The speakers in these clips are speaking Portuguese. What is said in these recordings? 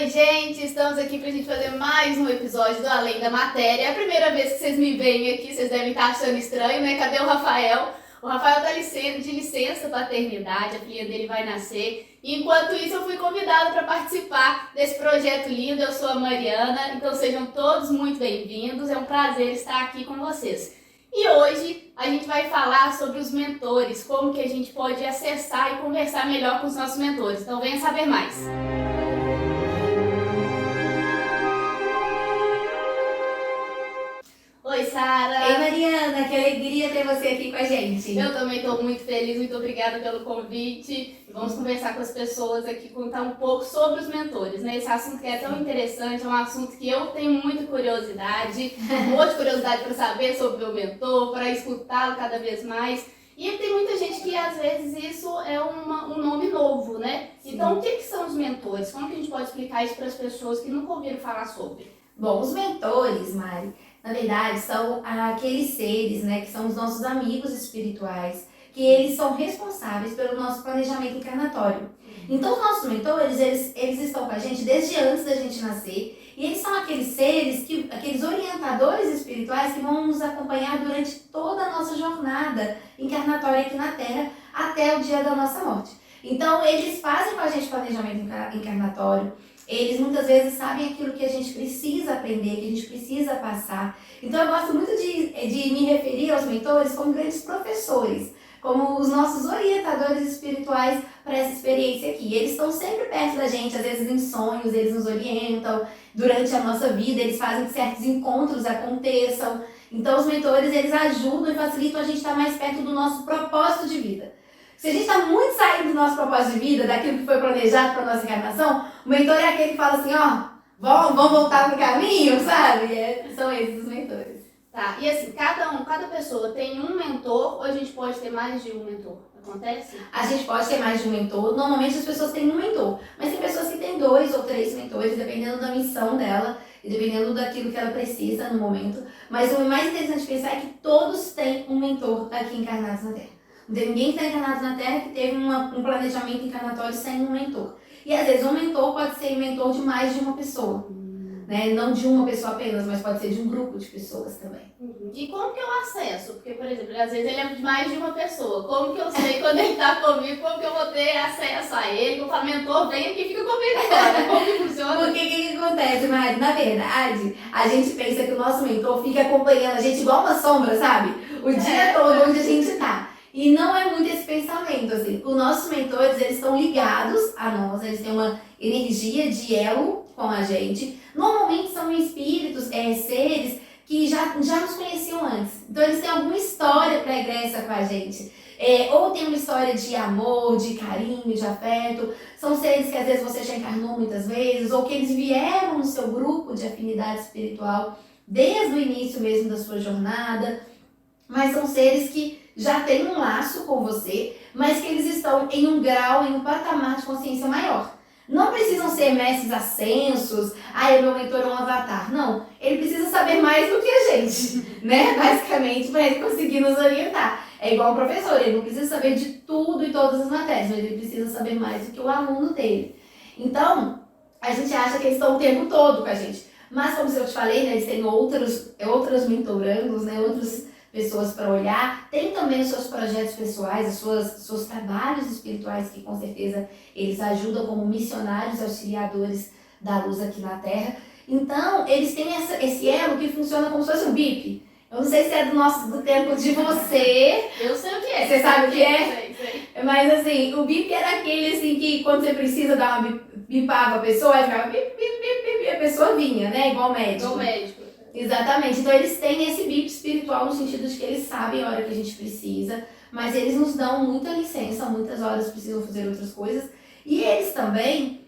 Oi, gente! Estamos aqui pra gente fazer mais um episódio do Além da Matéria. É a primeira vez que vocês me veem aqui, vocês devem estar achando estranho, né? Cadê o Rafael? O Rafael tá de licença paternidade, a filha dele vai nascer. Enquanto isso, eu fui convidada para participar desse projeto lindo. Eu sou a Mariana, então sejam todos muito bem-vindos. É um prazer estar aqui com vocês. E hoje a gente vai falar sobre os mentores, como que a gente pode acessar e conversar melhor com os nossos mentores. Então venha saber mais. Oi, Sara! Ei, Mariana, que alegria ter você aqui com a gente. Eu também estou muito feliz, muito obrigada pelo convite. Vamos conversar com as pessoas aqui, contar um pouco sobre os mentores, né? Esse assunto que é tão interessante, é um assunto que eu tenho muita curiosidade, um monte de curiosidade para saber sobre o meu mentor, para escutá-lo cada vez mais. E tem muita gente que às vezes isso é um nome novo, né? Sim. Então, o que são os mentores? Como que a gente pode explicar isso para as pessoas que nunca ouviram falar sobre? Bom, os mentores, Mari, na verdade, são aqueles seres, né, que são os nossos amigos espirituais, que eles são responsáveis pelo nosso planejamento encarnatório. Então, os nossos mentores, eles estão com a gente desde antes da gente nascer, e eles são aqueles seres, aqueles orientadores espirituais que vão nos acompanhar durante toda a nossa jornada encarnatória aqui na Terra, até o dia da nossa morte. Então, eles fazem com a gente planejamento encarnatório. Eles muitas vezes sabem aquilo que a gente precisa aprender, que a gente precisa passar. Então eu gosto muito de me referir aos mentores como grandes professores, como os nossos orientadores espirituais para essa experiência aqui. Eles estão sempre perto da gente, às vezes em sonhos, eles nos orientam durante a nossa vida, eles fazem que certos encontros aconteçam. Então os mentores, eles ajudam e facilitam a gente estar mais perto do nosso propósito de vida. Se a gente está muito saindo do nosso propósito de vida, daquilo que foi planejado para a nossa encarnação, o mentor é aquele que fala assim, vamos voltar pro caminho, sabe? São esses os mentores. Tá, e assim, cada pessoa tem um mentor ou a gente pode ter mais de um mentor? Acontece? A gente pode ter mais de um mentor, normalmente as pessoas têm um mentor, mas tem pessoas que têm 2 ou 3 mentores, dependendo da missão dela e dependendo daquilo que ela precisa no momento. Mas o mais interessante de pensar é que todos têm um mentor aqui encarnados na Terra. Não tem ninguém que está encarnado na Terra que teve um planejamento encarnatório sem um mentor. E às vezes um mentor pode ser mentor de mais de uma pessoa. Né? Não de uma pessoa apenas, mas pode ser de um grupo de pessoas também. E como que eu acesso? Porque, por exemplo, às vezes ele é de mais de uma pessoa. Como que eu sei quando ele está comigo? Como que eu vou ter acesso a ele? Eu falo, mentor, vem aqui e fica comigo agora. Como que funciona? Porque o que acontece, Mari? Na verdade, a gente pensa que o nosso mentor fica acompanhando a gente igual uma sombra, sabe? O dia todo onde a gente está. E não é muito esse pensamento, assim. Os nossos mentores, eles estão ligados a nós, eles têm uma energia de elo com a gente. Normalmente são espíritos, seres que já nos conheciam antes. Então eles têm alguma história pregressa com a gente. Ou tem uma história de amor, de carinho, de afeto. São seres que às vezes você já encarnou muitas vezes, ou que eles vieram no seu grupo de afinidade espiritual desde o início mesmo da sua jornada. Mas são seres que já têm um laço com você, mas que eles estão em um grau, em um patamar de consciência maior. Não precisam ser mestres ascensos, o meu mentor é um avatar. Não, ele precisa saber mais do que a gente, né? Basicamente, para ele conseguir nos orientar. É igual um professor, ele não precisa saber de tudo e todas as matérias, mas ele precisa saber mais do que o aluno dele. Então, a gente acha que eles estão o tempo todo com a gente. Mas, como eu te falei, né, eles têm outros mentorangos, né, outras pessoas para olhar, tem também os seus projetos pessoais, os seus trabalhos espirituais, que com certeza eles ajudam como missionários e auxiliadores da luz aqui na Terra. Então, eles têm esse elo que funciona como se fosse um BIP. Eu não sei se é do tempo de você. Eu sei o que é. Você sabe o que é? Sei. Mas assim, o BIP era aquele assim que quando você precisa dar uma bipava a pessoa, aí ficava bip, bip, bip, bip, e a pessoa vinha, né? Igual médico. Igual médico. Exatamente, então eles têm esse BIP espiritual no sentido de que eles sabem a hora que a gente precisa, mas eles nos dão muita licença, muitas horas precisam fazer outras coisas, e eles também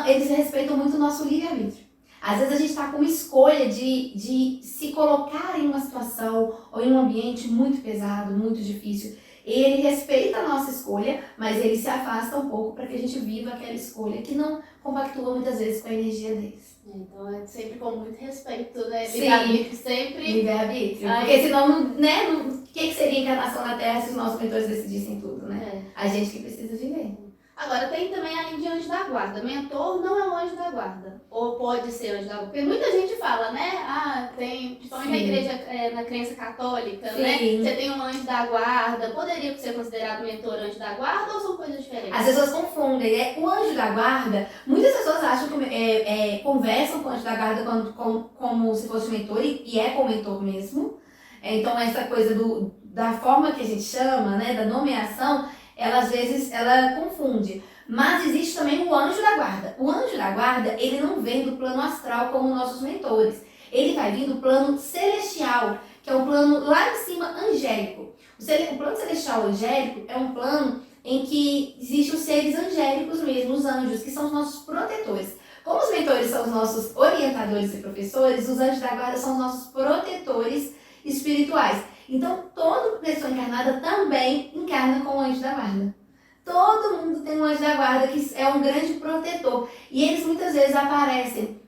eles respeitam muito o nosso livre-arbítrio. Às vezes a gente está com uma escolha de se colocar em uma situação ou em um ambiente muito pesado, muito difícil. Ele respeita a nossa escolha, mas ele se afasta um pouco para que a gente viva aquela escolha que não compactua muitas vezes com a energia deles. Então é sempre com muito respeito, né? Sim. Livre-arbítrio sempre. Livre-arbítrio. Porque senão, o que seria encarnação na Terra se os nossos mentores decidissem tudo, né? A gente que precisa viver. Agora, tem também a linha de anjo da guarda. Mentor não é um anjo da guarda. Ou pode ser anjo da guarda. Porque muita gente fala, né? Ah, tem, principalmente na igreja, na crença católica, né? Você tem um anjo da guarda. Poderia ser considerado mentor anjo da guarda ou são coisas diferentes? As pessoas confundem, né? O anjo da guarda, muitas pessoas acham que conversam com o anjo da guarda como se fosse mentor, e é com o mentor mesmo. Então, essa coisa da forma que a gente chama, né? Da nomeação, ela às vezes ela confunde. Mas existe também o anjo da guarda. O anjo da guarda, ele não vem do plano astral como nossos mentores. Ele vai vir do plano celestial, que é um plano lá em cima angélico. O plano celestial angélico é um plano em que existem os seres angélicos mesmo, os anjos, que são os nossos protetores. Como os mentores são os nossos orientadores e professores, os anjos da guarda são os nossos protetores espirituais. Então, toda pessoa encarnada também encarna com o anjo da guarda. Todo mundo tem um anjo da guarda que é um grande protetor. E eles muitas vezes aparecem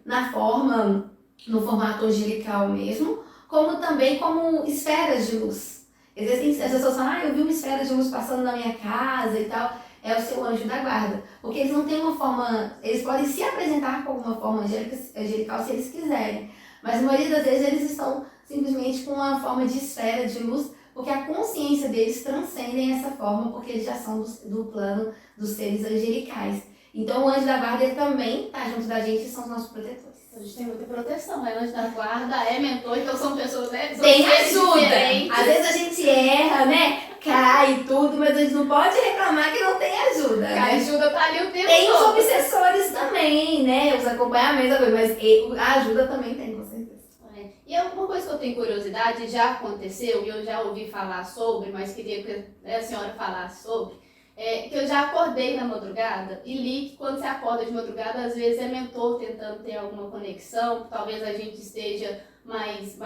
no formato angelical mesmo, como também como esferas de luz. Existem as pessoas falam, eu vi uma esfera de luz passando na minha casa e tal. É o seu anjo da guarda. Porque eles não têm uma forma, eles podem se apresentar com uma forma angelical se eles quiserem. Mas a maioria das vezes eles estão simplesmente com uma forma de esfera de luz, porque a consciência deles transcendem essa forma, porque eles já são do plano dos seres angelicais. Então o anjo da guarda ele também está junto da gente e são os nossos protetores. A gente tem muita proteção, né? Anjo da guarda é mentor, então são pessoas, né? Tem ajuda! Às vezes a gente erra, né? Cai e tudo, mas a gente não pode reclamar que não tem ajuda. A ajuda tá ali o tempo tem todo. Os obsessores também, né? Os acompanhamentos, mas a ajuda também tem, com certeza. E uma coisa que eu tenho curiosidade, já aconteceu, e eu já ouvi falar sobre, mas queria que a senhora falasse sobre, que eu já acordei na madrugada e li que quando você acorda de madrugada, às vezes é mentor tentando ter alguma conexão, talvez a gente esteja mais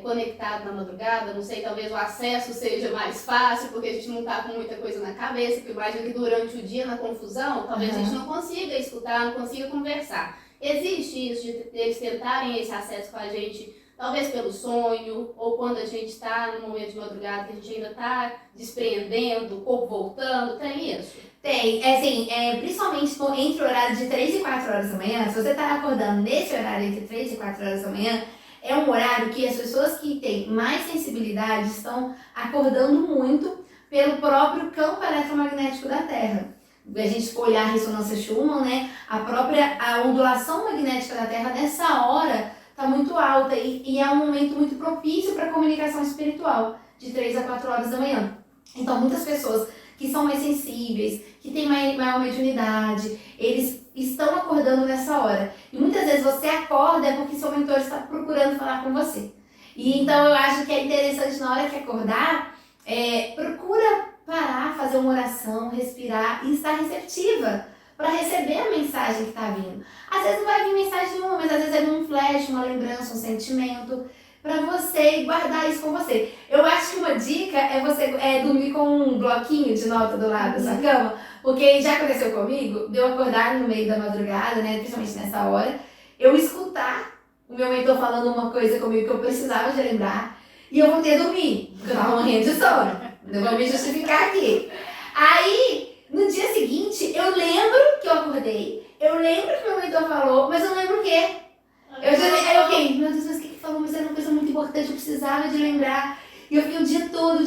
conectado na madrugada, não sei, talvez o acesso seja mais fácil, porque a gente não está com muita coisa na cabeça, porque imagina que durante o dia, na confusão, talvez a gente não consiga escutar, não consiga conversar. Existe isso de eles tentarem esse acesso com a gente, talvez pelo sonho, ou quando a gente está no momento de madrugada que a gente ainda está despreendendo, o corpo voltando, tem isso? Tem, assim, principalmente entre o horário de 3 e 4 horas da manhã, se você está acordando nesse horário entre 3 e 4 horas da manhã, é um horário que as pessoas que têm mais sensibilidade estão acordando muito pelo próprio campo eletromagnético da Terra. A gente for olhar a ressonância Schumann, né? A ondulação magnética da Terra nessa hora está muito alta e é um momento muito propício para a comunicação espiritual, de 3 a 4 horas da manhã. Então, muitas pessoas que são mais sensíveis, que têm maior mediunidade, eles estão acordando nessa hora. E muitas vezes você acorda porque seu mentor está procurando falar com você. E então eu acho que é interessante na hora que acordar, procura parar, fazer uma oração, respirar e estar receptiva para receber a mensagem que está vindo. Às vezes não vai vir mensagem nenhuma, mas às vezes é um flash, uma lembrança, um sentimento, para você guardar isso com você. Eu acho que uma dica é você dormir com um bloquinho de nota do lado da sua cama, porque já aconteceu comigo, de eu acordar no meio da madrugada, né, principalmente nessa hora, eu escutar o meu mentor falando uma coisa comigo que eu precisava de lembrar, e eu voltei a dormir, porque eu estava morrendo de sono. Não vou me justificar aqui. Aí, no dia seguinte, eu lembro que eu acordei, eu lembro que meu mentor falou, mas eu não lembro o quê. Eu fiquei, meu Deus, mas o que falou? Mas era uma coisa muito importante, eu precisava de lembrar. E eu fiquei o dia todo.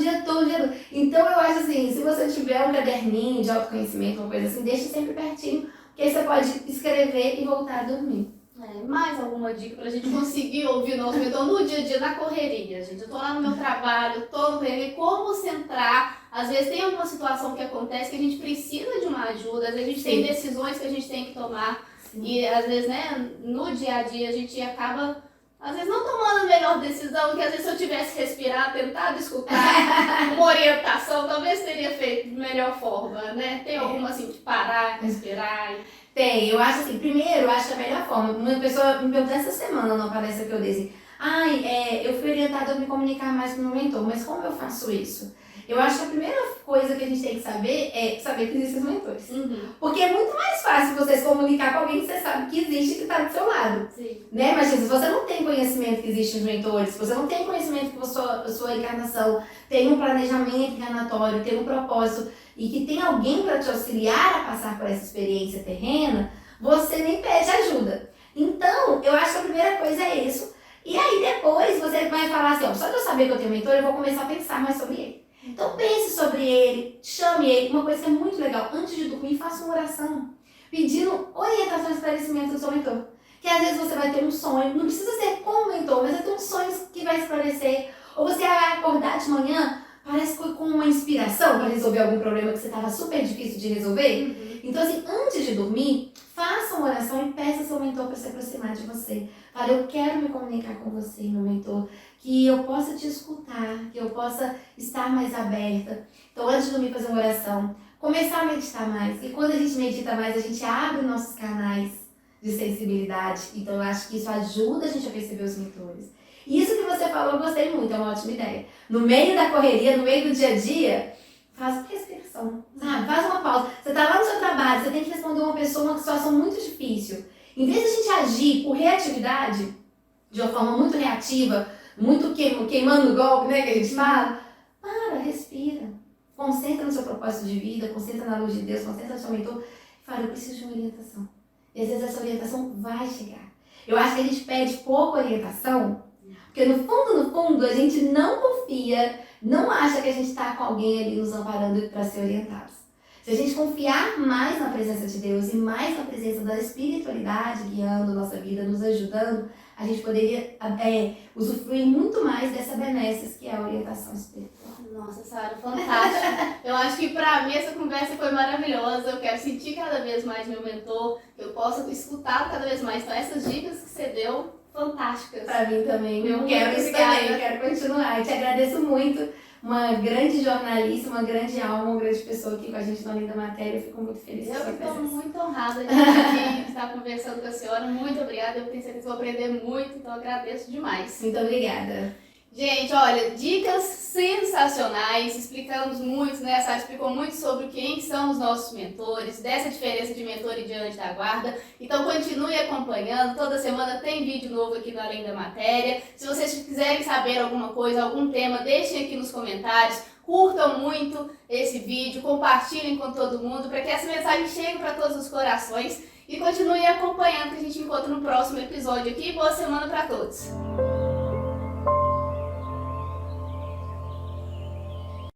Então eu acho assim, se você tiver um caderninho de autoconhecimento, uma coisa assim, deixa sempre pertinho, porque aí você pode escrever e voltar a dormir. Mais alguma dica pra gente conseguir ouvir o nosso mentor no dia a dia, na correria, gente? Eu tô lá no meu trabalho, tô no correria, como centrar? Às vezes tem alguma situação que acontece que a gente precisa de uma ajuda, às vezes a gente tem decisões que a gente tem que tomar. Sim. E às vezes, né, no dia a dia a gente acaba, às vezes, não tomando a melhor decisão, que às vezes se eu tivesse respirado, tentado escutar uma orientação, talvez teria feito de melhor forma, né? Tem alguma assim de parar, respirar? Tem, eu acho assim, primeiro, eu acho que a melhor forma, uma pessoa me perguntou essa semana numa palestra que eu dei assim, eu fui orientada a me comunicar mais com o meu mentor, mas como eu faço isso? Eu acho que a primeira coisa que a gente tem que saber é saber que existem os mentores. Uhum. Porque é muito mais fácil você se comunicar com alguém que você sabe que existe e que está do seu lado. Sim. Né? Mas se você não tem conhecimento que existem os mentores, se você não tem conhecimento que a sua encarnação tem um planejamento encarnatório, tem um propósito e que tem alguém para te auxiliar a passar por essa experiência terrena, você nem pede ajuda. Então, eu acho que a primeira coisa é isso. E aí depois você vai falar assim, ó, só de eu saber que eu tenho um mentor, eu vou começar a pensar mais sobre ele. Então pense sobre ele, chame ele. Uma coisa que é muito legal, antes de dormir, faça uma oração, pedindo orientação e esclarecimento do seu mentor. Que às vezes você vai ter um sonho, não precisa ser com o mentor, mas vai ter um sonho que vai esclarecer. Ou você vai acordar de manhã, parece que com uma inspiração para resolver algum problema que você estava super difícil de resolver. Uhum. Então assim, antes de dormir, faça uma oração e peça ao seu mentor para se aproximar de você. Fala, eu quero me comunicar com você, meu mentor, que eu possa te escutar, que eu possa estar mais aberta. Então, antes de dormir, fazer uma oração, começar a meditar mais. E quando a gente medita mais, a gente abre nossos canais de sensibilidade. Então, eu acho que isso ajuda a gente a perceber os mentores. E isso que você falou, eu gostei muito, é uma ótima ideia. No meio da correria, no meio do dia a dia, faz uma respiração, sabe? Faz uma pausa. Você está lá no seu trabalho, você tem que responder uma pessoa numa situação muito difícil. Em vez de a gente agir por reatividade, de uma forma muito reativa, muito queimando o golpe, né, que a gente fala, para, respira. Concentra no seu propósito de vida, concentra na luz de Deus, concentra no seu mentor e fala, eu preciso de uma orientação. E às vezes essa orientação vai chegar. Eu acho que a gente pede pouca orientação, porque no fundo, a gente não confia, não acha que a gente está com alguém ali nos amparando para ser orientados. Se a gente confiar mais na presença de Deus e mais na presença da espiritualidade guiando nossa vida, nos ajudando, a gente poderia usufruir muito mais dessa benesses que é a orientação espiritual. Nossa, Sara, fantástico. Eu acho que pra mim essa conversa foi maravilhosa. Eu quero sentir cada vez mais meu mentor, que eu possa escutá-lo cada vez mais. Então essas dicas que você deu, fantásticas. Pra mim também, eu Muito quero isso obrigada. também, eu quero continuar. E te agradeço muito. Uma grande jornalista, uma grande alma, uma grande pessoa aqui com a gente na Além da Matéria. Eu fico muito feliz com a sua Eu estou presença. muito honrada de aqui estar conversando com a senhora. Muito obrigada. Eu tenho certeza que vou aprender muito, então agradeço demais. Muito obrigada. Gente, olha, dicas sensacionais, explicamos muito, né? A Sara explicou muito sobre quem são os nossos mentores, dessa diferença de mentor e de anjo da guarda. Então continue acompanhando, toda semana tem vídeo novo aqui no Além da Matéria. Se vocês quiserem saber alguma coisa, algum tema, deixem aqui nos comentários. Curtam muito esse vídeo, compartilhem com todo mundo para que essa mensagem chegue para todos os corações. E continue acompanhando que a gente encontra no próximo episódio aqui. Boa semana para todos!